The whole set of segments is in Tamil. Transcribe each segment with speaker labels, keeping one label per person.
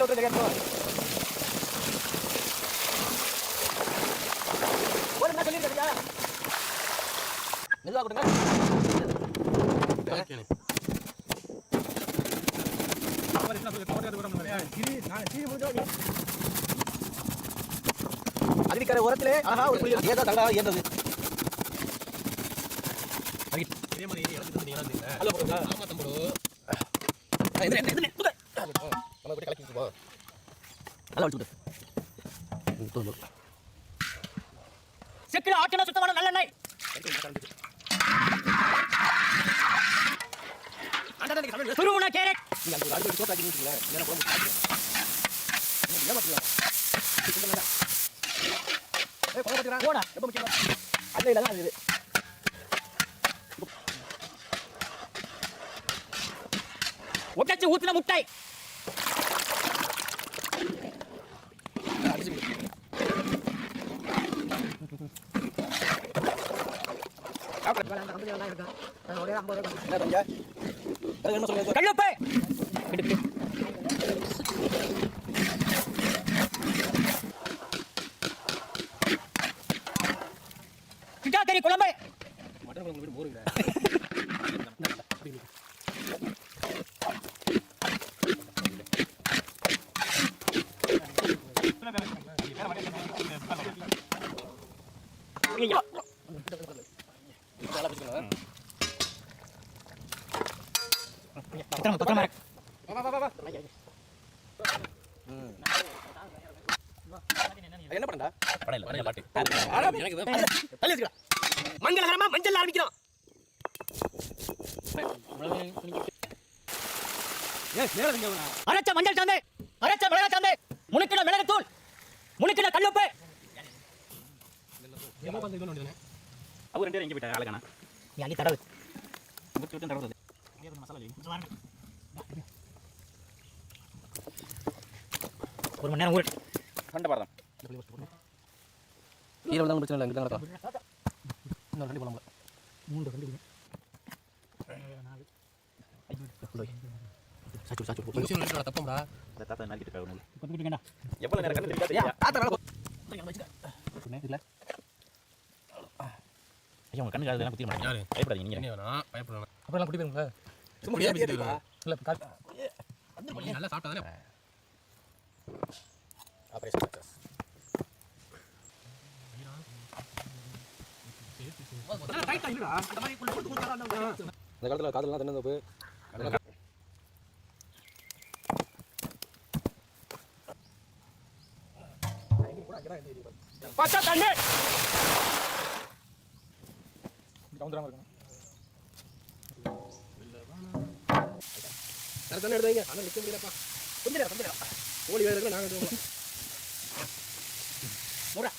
Speaker 1: கீழே விட்டு தெரியாது ஒரு என்ன சொல்லியிருக்கா மெதுவாக கொடுங்க அருவிக்கரை உரத்திலே ஆஹா ஒரு புள்ளி ஏதோ தங்கா ஏந்தது இதே மாதிரி ஹலோ போடுங்க ஆமா தம்பு நம்ம கூட கலக்கி போ நல்லா வச்சுட்டு செக்கில ஆட்டன சுத்தமான நல்லெண்ணெய் துருவுன கேரட் நீங்க அந்த அடுத்து சோப் ஆக்கிட்டீங்க நேரா போங்க என்ன பண்ணலாம் ஏய் போடா போடா ரொம்ப முக்கியம் அல்ல இல்ல அது ஒட்டச்சு ஊத்துன முட்டை கல்லுப்பு கிட்டாக்கறி குழம்பு மட்டன் குழம்பு வீடு போறீங்க என்ன பண்ணா மங்களகரமா மஞ்சள் ஆரம்பிக்கிறோம் அரைச்ச மஞ்சள் சாந்து அரைச்ச மிளகா சாந்து முழுக்கின மிளகுத்தூள் முழுக்கின கல்லுப்பு அவர் ரெண்டு எங்க போயிட்டாங்க ஆளுக்கான நீ அள்ளி தடவு தடவுறது மசாலா ஒரு மணி நேரம் ஊர் கண்ட பாரதம் கீழே தான் பிரச்சனை இல்லை இங்கே தான் நடக்கும் இன்னும் ரெண்டு போலாம் 3 ரெண்டு சாச்சு சாச்சு தப்பம்டா இந்த தாத்தா நாக்கிட்டு காணும் கொட்டிக்கிட்டா எவ்வளவு நேரம் கண்ணு தெரியாது தாத்தா வேலை வச்சுக்க இல்ல ஐயா உங்க கண்ணு காது எல்லாம் குத்தி மாட்டீங்க யாரு பயப்படாதீங்க நீங்க என்ன வேணா பயப்படலாம் அப்புறம் எல்லாம் குட்டி போயிருங்க சும்மா ஏறிடுவா இல்ல அந்த நல்லா சாப்பிட்டா தானே ஆபரேஷன் சக்சஸ் டைட்டா இல்லடா அந்த மாதிரி குள்ள அந்த காலத்துல காதல்லாம் தென்னந்தோப்பு பச்சை தண்ணி கவுண்டரா இருக்கணும் தண்ணி எடுத்து வைங்க ஆனால் நிற்க முடியலப்பா கொஞ்சம் கோழி வேறு இருக்கு நாங்கள் முறை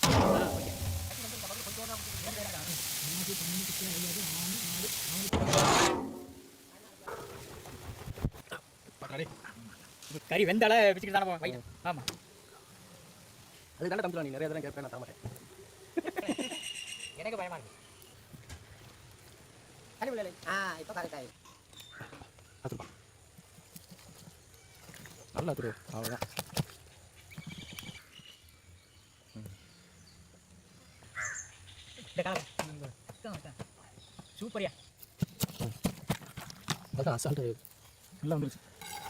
Speaker 1: கறி வெந்தால வச்சுக்கிட்டு தானே போவேன் ஆமாம் அது தானே தம்பிலாம் நீ நிறைய தடவை கேட்பேன் நான் தரமாட்டேன் எனக்கு பயமா இருக்கு இப்போ கரெக்டாக அதுப்பா நல்லா துரு அவ்வளோதான் சூப்பரியா அதான் அசால்ட்டு நல்லா வந்துருச்சு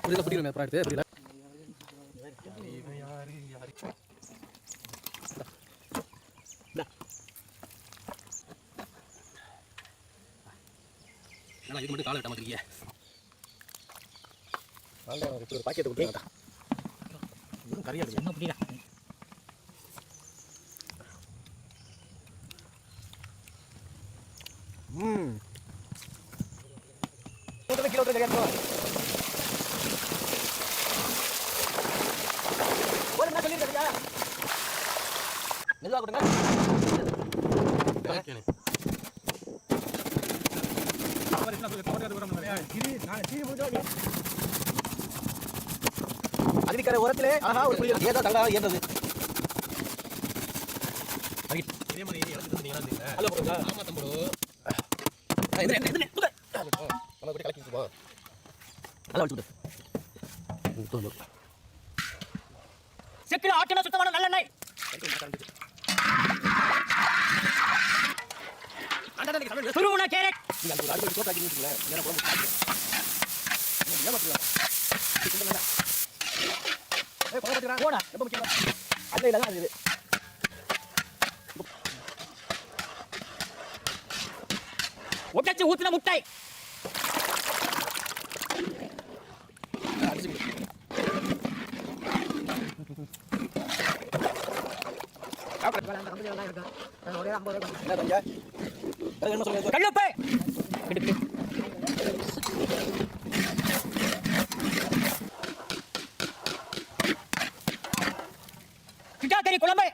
Speaker 1: புரியல புரியல அப்புறம் எடுத்து புரியல இது மட்டும் காலை விட்ட மாட்டீங்க ஒரு பாக்கெட் கொடுத்து கறியாடு என்ன புரியல கிலோ தெரியாது ஒரு என்ன சொல்லியிருக்கா மெதுவாக கொடுங்க அருவிக்கரை உரத்திலே ஆஹா ஒரு புள்ளி ஏதோ தங்கா ஏந்தது இதே மாதிரி ஹலோ போடுங்க ஆமா தம்பு நம்ம கூட கலக்கி போ நல்லா வச்சுட்டு
Speaker 2: செக்கில ஆட்டின சுத்தமான நல்லெண்ணெய். துருவுன கேரட். போடா. உடைச்சு ஊத்துன முட்டை. கல்லுப்பு. கிட்டாத்தரி குழம்பு.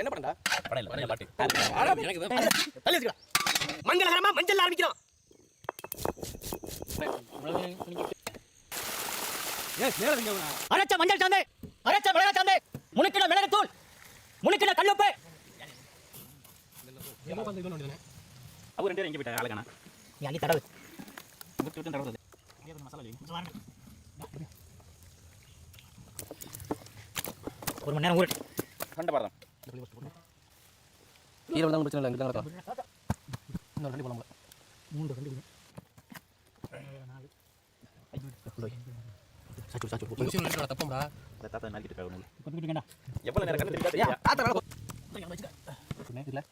Speaker 3: என்ன பண்ணடா?
Speaker 2: மங்களகரமா மஞ்சள் ஆரம்பிக்கிறோம். அரைச்ச மஞ்சள் சாந்து, அரைச்ச மிளகாய் சாந்து, முனுக்கின மிளகுத்தூள், முனுக்கின கல்லுப்பு.
Speaker 1: அவர் 2 பேரும் எங்க போயிட்டாங்க ஆளுக்கானா?
Speaker 2: நீ அள்ளி தடவு.
Speaker 1: விட்டு தடவுறது. மசாலா
Speaker 2: ஒரு மணி நேரம் ஊரு.
Speaker 1: கண்ட பாருங்க.
Speaker 3: கீழ வந்தாங்க பிரச்சனை இல்ல, இங்க தான் நடக்கும். இன்னொரு ரெண்டு போலாம்.
Speaker 2: 3 ரெண்டு.
Speaker 3: சாச்சு தப்பம்டா.
Speaker 1: இந்த தாத்தா நாக்கிட்டு இருக்காங்க.
Speaker 2: கொஞ்சம்
Speaker 1: எவ்வளவு நேரம் கண்ணு தெரியாதா?
Speaker 3: தாத்தா வேற
Speaker 1: இல்ல.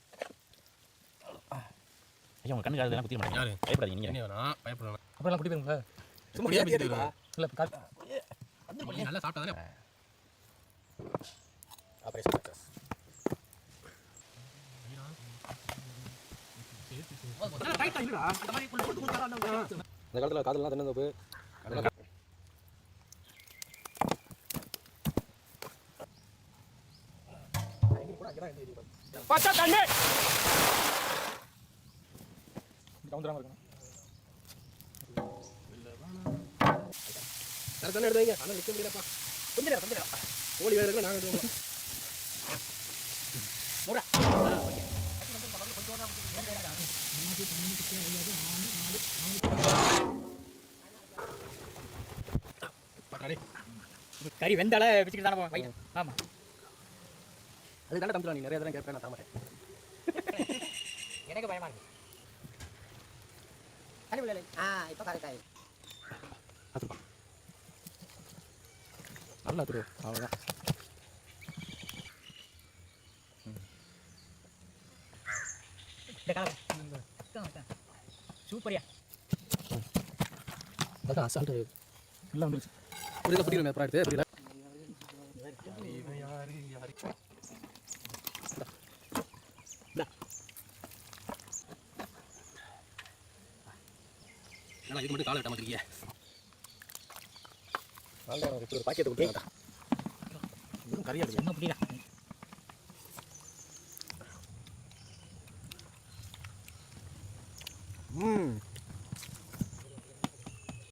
Speaker 1: ஐயா உங்க கண்ணு காதுல குத்திர மாட்டீங்க. பயப்படாதீங்க நீங்க.
Speaker 3: என்ன வேணா பயப்படணும்.
Speaker 1: அப்புறம் எல்லாம் குடி போயிருங்களா?
Speaker 3: சும்மா ஏறிடுவா.
Speaker 1: இல்ல
Speaker 3: நீ நல்லா சாப்பிட்டா தானே. Operation success. இந்த காலத்துல காதல்லாம் தென்னந்தோப்பு.
Speaker 2: பச்சை தண்ணி.
Speaker 1: கவுந்தராம இருக்கணும்.
Speaker 3: கரெக்டான எடுத்து வைங்க. ஆனா நிக்க முடியலப்பா. கொஞ்சம் நேரம். கோழி வேற இருக்கு நாங்க எடுத்துவோம்.
Speaker 2: முறா. கறி வெந்தால பிச்சுக்கிட்டு தானே போவேன். ஆமா.
Speaker 3: அது தானே தம்பிலாம் நீ நிறைய தடவை கேட்பேன், நான் தர மாட்டேன்.
Speaker 2: எனக்கு பயமா இருக்கு. இப்போ கரெக்ட் ஆயிடுச்சு.
Speaker 3: நல்லா துரு அவ்வளோதான்.
Speaker 2: சூப்பரியா.
Speaker 3: அதான் அசால்ட்டு
Speaker 1: எல்லாம் வந்துருச்சு.
Speaker 3: புரியல புரியல அப்புறம் எடுத்து புரியல. நல்லா இது மட்டும் காலை விட்ட மாட்டீங்க. ஒரு பாக்கெட் கொடுத்து கறியா
Speaker 2: என்ன புரியல.